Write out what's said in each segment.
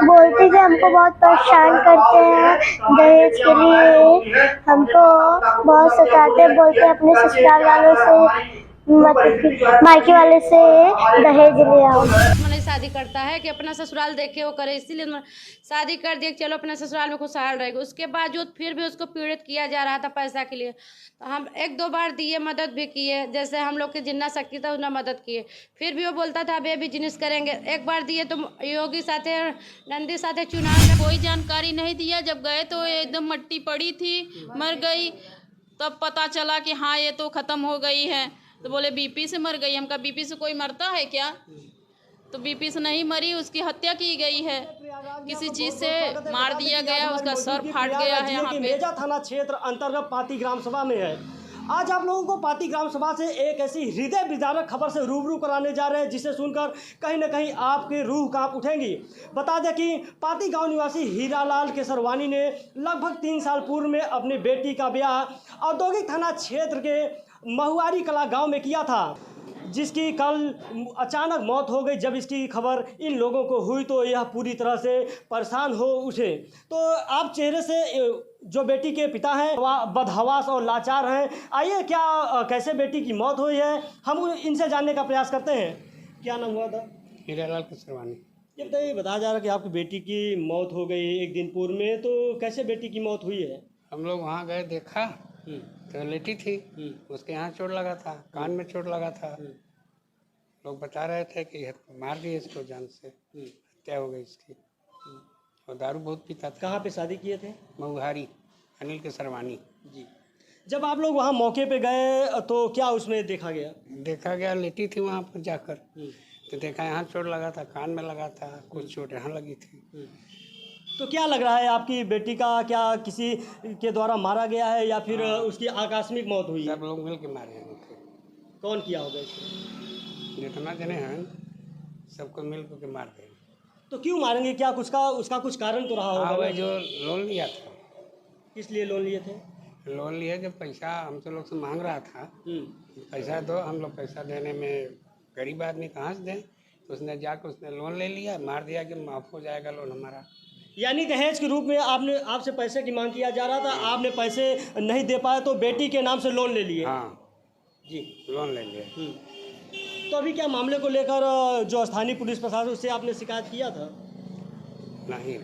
बोलते कि हमको बहुत परेशान करते हैं दहेज के लिए, हमको बहुत सताते, बोलते अपने ससुराल वालों से, मतलब कि मायके वाले से दहेज ले आओ। मैंने शादी करता है कि अपना ससुराल देखे वो करे, इसीलिए शादी कर दिया कि चलो अपने ससुराल में खुशहाल रहेगा। उसके बावजूद फिर भी उसको पीड़ित किया जा रहा था पैसा के लिए। तो हम 1-2 बार दिए, मदद भी किए, जैसे हम लोग की जितना शक्ति था उतना मदद किए। फिर भी वो बोलता था अब ये बिजनेस करेंगे। एक बार दिए तो योगी साथे नंदी साथे चुनाव में कोई जानकारी नहीं दिया। जब गए तो एकदम मट्टी पड़ी थी, मर गई। तब पता चला कि हाँ ये तो ख़त्म हो गई है। तो बोले बीपी से मर गई। हम कहा बीपी से कोई मरता है क्या? तो बीपी से नहीं मरी, उसकी हत्या की गई है, किसी चीज़ से मार दिया गया, उसका सर फाट गया है। यहाँ पे मेजा थाना क्षेत्र अंतर्गत पाती ग्राम सभा में है। आज आप लोगों को पाती ग्राम सभा से एक ऐसी हृदय विदारक खबर से रूबरू कराने जा रहे हैं जिसे सुनकर कहीं ना कहीं आपकी रूह कांप उठेंगी। बता दें कि पाती गांव निवासी हीरालाल केसरवानी ने लगभग 3 साल पूर्व में अपनी बेटी का ब्याह औद्योगिक थाना क्षेत्र के महुआरी कला गांव में किया था, जिसकी कल अचानक मौत हो गई। जब इसकी खबर इन लोगों को हुई तो यह पूरी तरह से परेशान हो उठे। तो आप चेहरे से जो बेटी के पिता हैं बदहवास और लाचार हैं। आइए क्या कैसे बेटी की मौत हुई है हम इनसे जानने का प्रयास करते हैं। क्या नाम हुआ था? हीरालाल केसरवानी। ये बताइए, बताया जा रहा है कि आपकी बेटी की मौत हो गई एक दिन पूर्व में, तो कैसे बेटी की मौत हुई है? हम लोग वहाँ गए, देखा तो लेटी थी, उसके यहाँ चोट लगा था, कान में चोट लगा था। लोग बता रहे थे कि मार दिए इसको, जान से हत्या हो गई इसकी। और दारू बहुत पीता था। कहाँ पे शादी किए थे? महुआरी, अनिल केसरवानी जी। जब आप लोग वहाँ मौके पे गए तो क्या उसमें देखा गया? देखा गया, लेटी थी वहाँ पर जाकर तो देखा यहाँ चोट लगा था, कान में लगा था, कुछ चोट यहाँ लगी थी। तो क्या लग रहा है आपकी बेटी का क्या किसी के द्वारा मारा गया है या फिर उसकी आकस्मिक मौत हुई है? सब लोग मिल के मारे हैं उनको। कौन किया होगा इसको? जितना जने हैं सबको मिल के मार गए। तो क्यों मारेंगे? क्या उसका कुछ कारण तो रहा हाँ, होगा? वही जो लोन लिया था। किस लिए लोन लिए थे? लोन लिया जब पैसा हमसे लोग से मांग रहा था, पैसा दो, हम लोग पैसा देने में गरीब आदमी कहाँ से दें, तो उसने जाकर उसने लोन ले लिया, मार दिया कि माफ़ हो जाएगा लोन हमारा। यानी दहेज के रूप में आपसे पैसे की मांग किया जा रहा था, आपने पैसे नहीं दे पाए तो बेटी के नाम से लोन ले लिए? हाँ जी, लोन ले लिया। तो अभी क्या मामले को लेकर जो स्थानीय पुलिस प्रशासन उससे आपने शिकायत किया था? नहीं,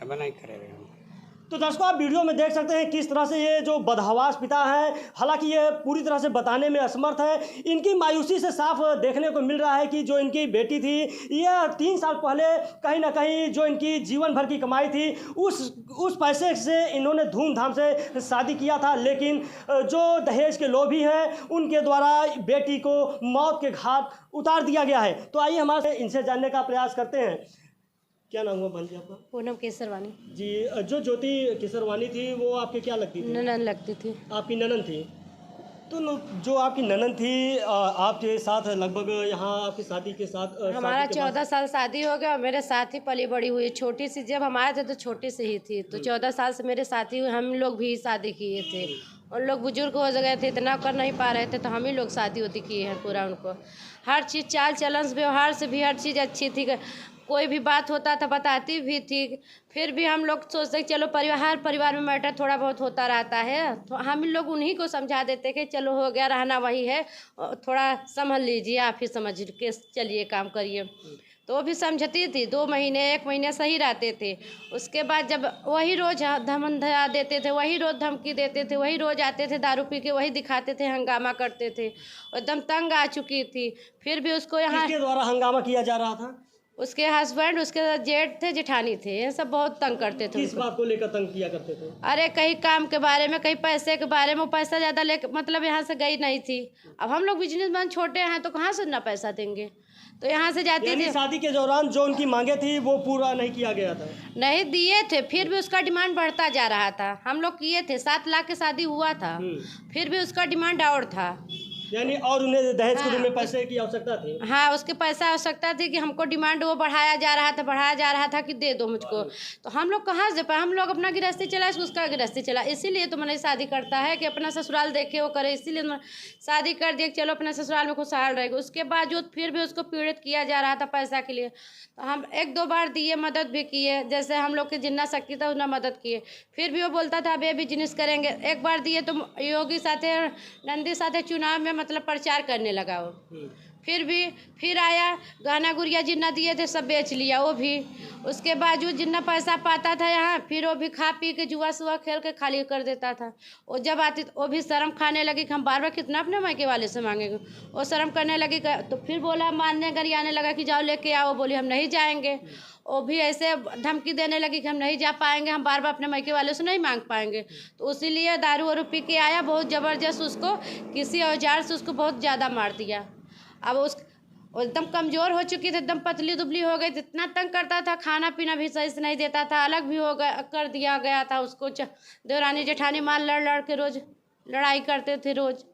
अब नहीं करेंगे हम। तो दर्शकों, आप वीडियो में देख सकते हैं किस तरह से ये जो बदहवास पिता हैं, हालांकि ये पूरी तरह से बताने में असमर्थ है। इनकी मायूसी से साफ देखने को मिल रहा है कि जो इनकी बेटी थी, यह 3 साल पहले कहीं ना कहीं जो इनकी जीवन भर की कमाई थी उस पैसे से इन्होंने धूमधाम से शादी किया था। लेकिन जो दहेज के लोभी हैं उनके द्वारा बेटी को मौत के घाट उतार दिया गया है। तो आइए हमारे इनसे जानने का प्रयास करते हैं। क्या नाम हुआ बहन जी आपका? पूनम केसरवानी जी। जो ज्योति केसरवानी थी वो आपके क्या लगती थी? ननद लगती थी। आपकी ननद थी। तो जो आपकी ननद थी आपके साथ लगभग यहाँ आपकी शादी के साथ हमारा 14 साल शादी हो गया और मेरे साथ ही पली बड़ी हुई। छोटी सी जब हम आए थे तो छोटी सी ही थी, तो 14 साल से मेरे साथ ही हुई। हम लोग भी शादी किए थे। उन लोग बुजुर्ग हो गए थे, इतना कर नहीं पा रहे थे, तो हम ही लोग शादी होती किए हैं पूरा। उनको हर चीज़, चाल चलन व्यवहार से भी हर चीज़ अच्छी थी। कोई भी बात होता था बताती भी थी। फिर भी हम लोग सोचते चलो परिवार में मैटर थोड़ा बहुत होता रहता है, तो हम लोग उन्हीं को समझा देते कि चलो हो गया, रहना वही है, थोड़ा समझ लीजिए, आप ही समझ के चलिए, काम करिए। तो वो भी समझती थी। 2 महीने 1 महीने सही रहते थे। उसके बाद जब वही रोज़ धमकियाँ देते थे, वही रोज़ धमकी देते थे, वही रोज़ आते थे दारू पी के, वही दिखाते थे, हंगामा करते थे। एकदम तंग आ चुकी थी। फिर भी उसको यहाँ किसके द्वारा हंगामा किया जा रहा था? उसके हस्बैंड, उसके जेठ थे, जेठानी थे, ये सब बहुत तंग करते थे। किस बात को लेकर तंग किया करते थे? अरे कहीं काम के बारे में, कहीं पैसे के बारे में। वो पैसा ज़्यादा ले मतलब यहाँ से गई नहीं थी। अब हम लोग बिजनेसमैन छोटे हैं तो कहाँ से ना पैसा देंगे, तो यहाँ से जाती थी। शादी के दौरान जो उनकी मांगे थी वो पूरा नहीं किया गया था? नहीं दिए थे, फिर भी उसका डिमांड बढ़ता जा रहा था। हम लोग किए थे, 7 लाख की शादी हुआ था, फिर भी उसका डिमांड और था। यानी और उन्हें दहेज के रूप में पैसे की आवश्यकता थी। हाँ, उसके पैसा आवश्यकता थी कि हमको डिमांड वो बढ़ाया जा रहा था कि दे दो मुझको। तो हम लोग कहाँ से पाए, हम लोग अपना गृहस्थी चलाए, उसका गृहस्थी चला, इसीलिए तो मैंने शादी करता है कि अपना ससुराल देखे वो करे, इसीलिए मैंने शादी कर दिया कि चलो अपने ससुराल में खुशहाल रहेगी। उसके बावजूद फिर भी उसको पीड़ित किया जा रहा था पैसा के लिए। तो हम 1-2 बार दिए, मदद भी किए, जैसे हम लोग की जितना शक्ति था उतना मदद किए, फिर भी वो बोलता था अब ये बिजनेस करेंगे। एक बार दिए तो योगी साथे नंदी साथे चुनाव में मतलब प्रचार करने लगा वो। फिर आया, गहना गुड़िया जितना दिए थे सब बेच लिया वो भी। उसके बावजूद जितना पैसा पाता था यहाँ, फिर वो भी खा पी के जुआ सुआ खेल के खाली कर देता था। वो जब आती तो वो भी शर्म खाने लगी कि हम बार बार कितना अपने मायके वाले से मांगेंगे। वो शर्म करने लगी तो फिर बोला, मानने गरियाने लगा कि जाओ लेके आओ। बोली हम नहीं जाएंगे। वो भी ऐसे धमकी देने लगी कि हम नहीं जा पाएंगे, हम बार बार अपने मायके वाले से नहीं मांग पाएंगे। तो इसीलिए दारू वारू पी के आया, बहुत ज़बरदस्त उसको किसी औजार से उसको बहुत ज़्यादा मार दिया। अब वो एकदम कमज़ोर हो चुकी थी, एकदम पतली दुबली हो गई, जितना तंग करता था, खाना पीना भी सही से नहीं देता था, अलग भी हो गया कर दिया गया था उसको। देवरानी जेठानी मार लड़ के रोज़ लड़ाई करते थे रोज़।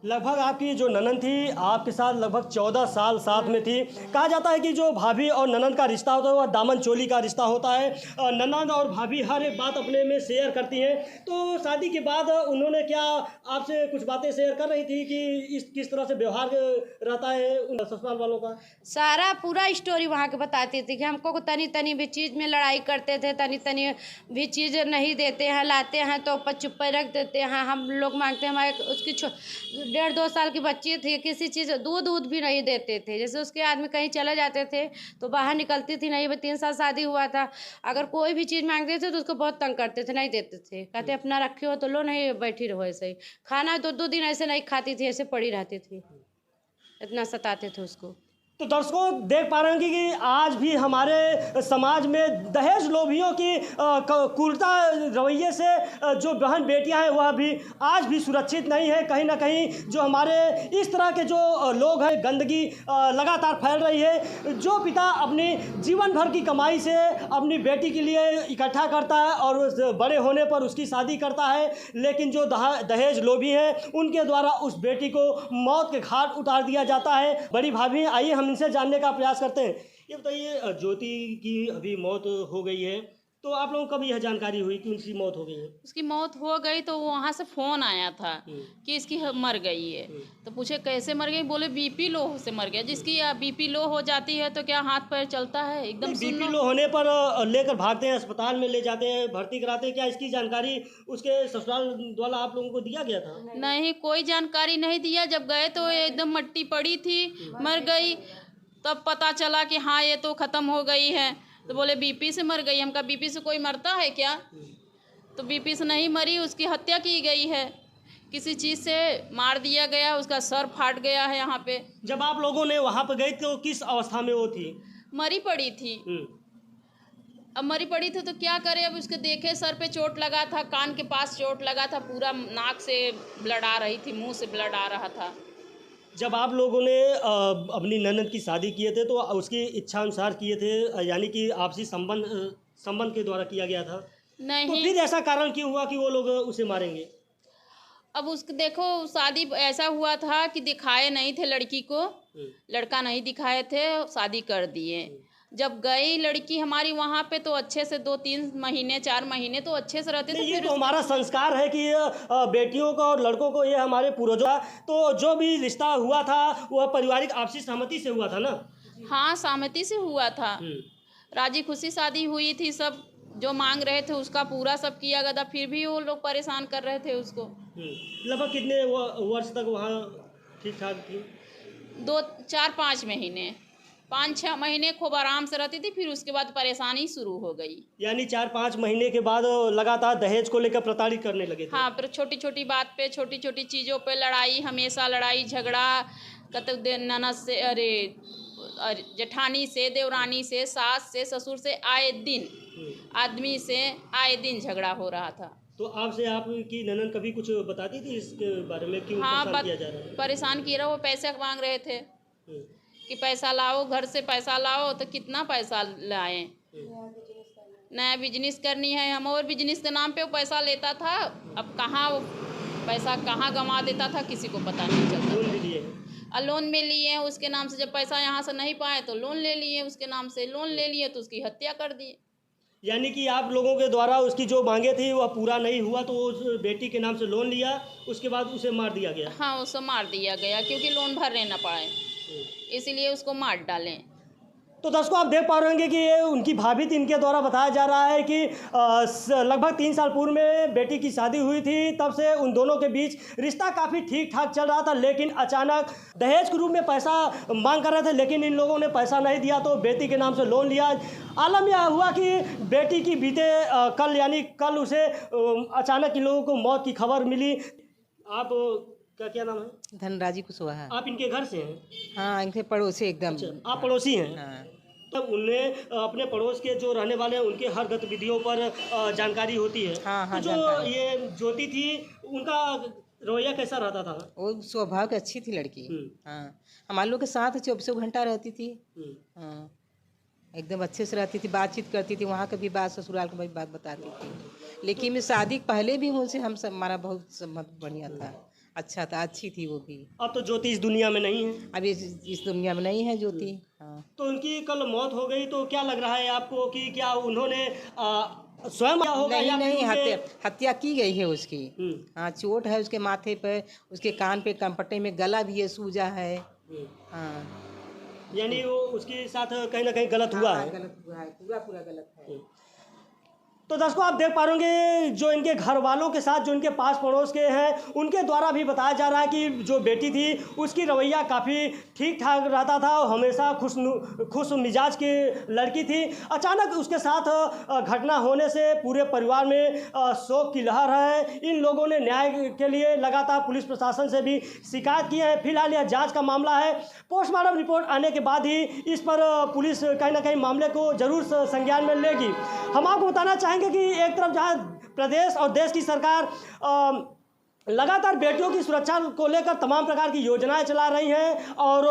लगभग आपकी जो ननद थी आपके साथ लगभग 14 साल साथ में थी। कहा जाता है कि जो भाभी और ननद का रिश्ता होता है वह दामन चोली का रिश्ता होता है। ननद और भाभी हर एक बात अपने में शेयर करती हैं। तो शादी के बाद उन्होंने क्या आपसे कुछ बातें शेयर कर रही थी कि किस तरह से व्यवहार रहता है उन ससुराल वालों का? सारा पूरा स्टोरी वहाँ के बताती थी कि हमको तनी तनी भी चीज़ में लड़ाई करते थे, तनी तनी भी चीज़ नहीं देते हैं, लाते हैं तो ऊपर चुप्पे रख देते हैं। हम लोग मांगते हैं, हमारे उसकी 1.5-2 साल की बच्ची थी, किसी चीज़ दूध भी नहीं देते थे। जैसे उसके आदमी कहीं चले जाते थे तो बाहर निकलती थी नहीं। 3 साल शादी हुआ था, अगर कोई भी चीज़ मांगते थे तो उसको बहुत तंग करते थे, नहीं देते थे। कहते अपना रखे हो तो लो, नहीं बैठी रहो ऐसे ही। खाना 2-2 दिन ऐसे नहीं खाती थी, ऐसे पड़ी रहती थी, इतना सताते थे उसको। तो दर्शकों देख पा रहे हैं कि आज भी हमारे समाज में दहेज लोभियों की क्रूरता रवैये से जो बहन बेटियां हैं वह भी आज भी सुरक्षित नहीं है। कहीं ना कहीं जो हमारे इस तरह के जो लोग हैं, गंदगी लगातार फैल रही है। जो पिता अपनी जीवन भर की कमाई से अपनी बेटी के लिए इकट्ठा करता है और उस बड़े होने पर उसकी शादी करता है, लेकिन जो दहेज लोभी हैं उनके द्वारा उस बेटी को मौत के घाट उतार दिया जाता है। बड़ी भाभी, आइए हम इनसे जानने का प्रयास करते हैं। ये बताइए, ज्योति की अभी मौत हो गई है, तो आप लोगों को कब यह जानकारी हुई कि उनकी मौत हो गई है? उसकी मौत हो गई तो वहाँ से फ़ोन आया था कि इसकी मर गई है। तो पूछे कैसे मर गई, बोले बीपी लो से मर गया। जिसकी बीपी लो हो जाती है तो क्या हाथ पैर चलता है एकदम? बीपी लो होने पर लेकर भागते हैं, अस्पताल में ले जाते हैं, भर्ती कराते हैं। क्या इसकी जानकारी उसके ससुराल द्वारा आप लोगों को दिया गया था? नहीं, कोई जानकारी नहीं दिया। जब गए तो एकदम मट्टी पड़ी थी, मर गई। तब पता चला कि हाँ ये तो ख़त्म हो गई है। तो बोले बीपी से मर गई। हम कहा बीपी से कोई मरता है क्या? तो बीपी से नहीं मरी, उसकी हत्या की गई है, किसी चीज़ से मार दिया गया, उसका सर फाट गया है यहाँ पे। जब आप लोगों ने वहाँ पर गए तो किस अवस्था में वो थी? मरी पड़ी थी। अब मरी पड़ी थी तो क्या करे, अब उसके देखे सर पे चोट लगा था, कान के पास चोट लगा था, पूरा नाक से ब्लड आ रही थी, मुंह से ब्लड आ रहा था। जब आप लोगों ने अपनी ननद की शादी किए थे तो उसकी इच्छा अनुसार किए थे, यानी कि आपसी संबंध के द्वारा किया गया था? नहीं। तो फिर ऐसा कारण क्यों हुआ कि वो लोग उसे मारेंगे? अब उसको देखो, शादी ऐसा हुआ था कि दिखाए नहीं थे लड़की को, लड़का नहीं दिखाए थे, शादी कर दिए। जब गई लड़की हमारी वहाँ पे तो अच्छे से 2-3 महीने 4 महीने तो अच्छे से रहते थे। ये तो हमारा संस्कार है कि बेटियों को और लड़कों को, ये हमारे पूर्वजों, तो जो भी रिश्ता हुआ था वह पारिवारिक आपसी सहमति से हुआ था ना? हाँ, सहमति से हुआ था, राजी खुशी शादी हुई थी। सब जो मांग रहे थे उसका पूरा सब किया गया था, फिर भी वो लोग परेशान कर रहे थे उसको। लगभग कितने वर्ष तक वहाँ ठीक ठाक थी? 4-5 महीने, 5-6 महीने खूब आराम से रहती थी, फिर उसके बाद परेशानी शुरू हो गई। यानी 4-5 महीने के बाद लगातार दहेज को लेकर प्रताड़ित करने लगे थे? हाँ, फिर छोटी छोटी बात पे, छोटी छोटी चीज़ों पे लड़ाई, हमेशा लड़ाई झगड़ा। कतक ननद से, अरे जेठानी से, देवरानी से, सास से, ससुर से, आए दिन आदमी से आए दिन झगड़ा हो रहा था। तो आपसे आपकी ननद कभी कुछ बताती थी इसके बारे में, क्यों हाँ, परेशान किया जा रहा है? परेशान किया रहा। वो पैसे मांग रहे थे कि पैसा लाओ, घर से पैसा लाओ। तो कितना पैसा लाएं? नया बिजनेस करनी है हम, और बिजनेस के नाम पे वो पैसा लेता था। अब कहाँ वो पैसा कहाँ गंवा देता था किसी को पता नहीं चलता। लोन भी लिए हैं। लोन में लिए हैं उसके नाम से, जब पैसा यहाँ से नहीं पाए तो लोन ले लिए उसके नाम से, लोन ले लिए तो उसकी हत्या कर दिए। यानी कि आप लोगों के द्वारा उसकी जो मांगे थी वह पूरा नहीं हुआ तो उस बेटी के नाम से लोन लिया, उसके बाद उसे मार दिया गया। हाँ, उसे मार दिया गया क्योंकि लोन भरने न पाए, इसीलिए उसको मार डालें। तो दर्शकों आप देख पा रहे होंगे कि ये उनकी भाभी थी, इनके द्वारा बताया जा रहा है कि लगभग 3 साल पूर्व में बेटी की शादी हुई थी, तब से उन दोनों के बीच रिश्ता काफ़ी ठीक ठाक चल रहा था, लेकिन अचानक दहेज के रूप में पैसा मांग कर रहे थे, लेकिन इन लोगों ने पैसा नहीं दिया तो बेटी के नाम से लोन लिया। आलम यह हुआ कि बेटी की बीते कल यानी कल उसे अचानक इन लोगों को मौत की खबर मिली। आप क्या नाम है? धनराजी कुशवाहा। आप इनके घर से हैं? हाँ, इनके पड़ोसी एकदम। अच्छा, आप पड़ोसी हैं? हाँ। तब उन्हें अपने पड़ोस के जो रहने वाले हैं उनके हर गतिविधियों पर जानकारी होती है। हाँ, तो जो जानकारी। ये ज्योति थी उनका रवैया कैसा रहता था? वो स्वभाव की अच्छी थी लड़की। हाँ, हमारे लोग के साथ 24 घंटा रहती थी। हाँ, एकदम अच्छे से रहती थी, बातचीत करती थी, वहाँ का भी बात, ससुराल की भी बात बताती थी। लेकिन मैं शादी पहले भी उनसे हम सब हमारा बहुत संबंध बढ़िया था, अच्छा था, अच्छी थी वो भी। अब तो ज्योति इस दुनिया में नहीं है। अब इस दुनिया में नहीं है ज्योति। हाँ। तो उनकी कल मौत हो गई तो क्या लग रहा है आपको कि क्या उन्होंने स्वयं क्या होगा? नहीं या फिर नहीं, उनके- हत्या की गई है उसकी। हाँ, चोट है उसके माथे पे, उसके कान पे, कनपट्टे में, गला भी है सूजा है। हाँ, यानी वो उसके साथ कहीं ना कहीं गलत हुआ है। गलत हुआ है, पूरा गलत है। तो दर्शकों आप देख पा रहे होंगे जो इनके घर वालों के साथ जो इनके पास पड़ोस के हैं उनके द्वारा भी बताया जा रहा है कि जो बेटी थी उसकी रवैया काफ़ी ठीक ठाक रहता था और हमेशा खुश मिजाज की लड़की थी। अचानक उसके साथ घटना होने से पूरे परिवार में शोक की लहर है। इन लोगों ने न्याय के लिए लगातार पुलिस प्रशासन से भी शिकायत की है। फिलहाल यह जाँच का मामला है, पोस्टमार्टम रिपोर्ट आने के बाद ही इस पर पुलिस कहीं ना कहीं मामले को जरूर संज्ञान में लेगी। हम आपको बताना चाहेंगे कि एक तरफ जहां प्रदेश और देश की सरकार लगातार बेटियों की सुरक्षा को लेकर तमाम प्रकार की योजनाएं चला रही हैं और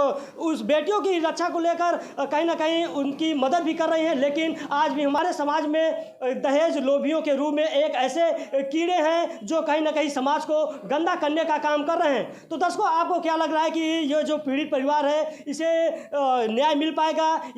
उस बेटियों की रक्षा को लेकर कहीं ना कहीं उनकी मदद भी कर रही हैं, लेकिन आज भी हमारे समाज में दहेज लोभियों के रूप में एक ऐसे कीड़े हैं जो कहीं ना कहीं समाज को गंदा करने का काम कर रहे हैं। तो दर्शकों आपको क्या लग रहा है कि ये जो पीड़ित परिवार है इसे न्याय मिल पाएगा या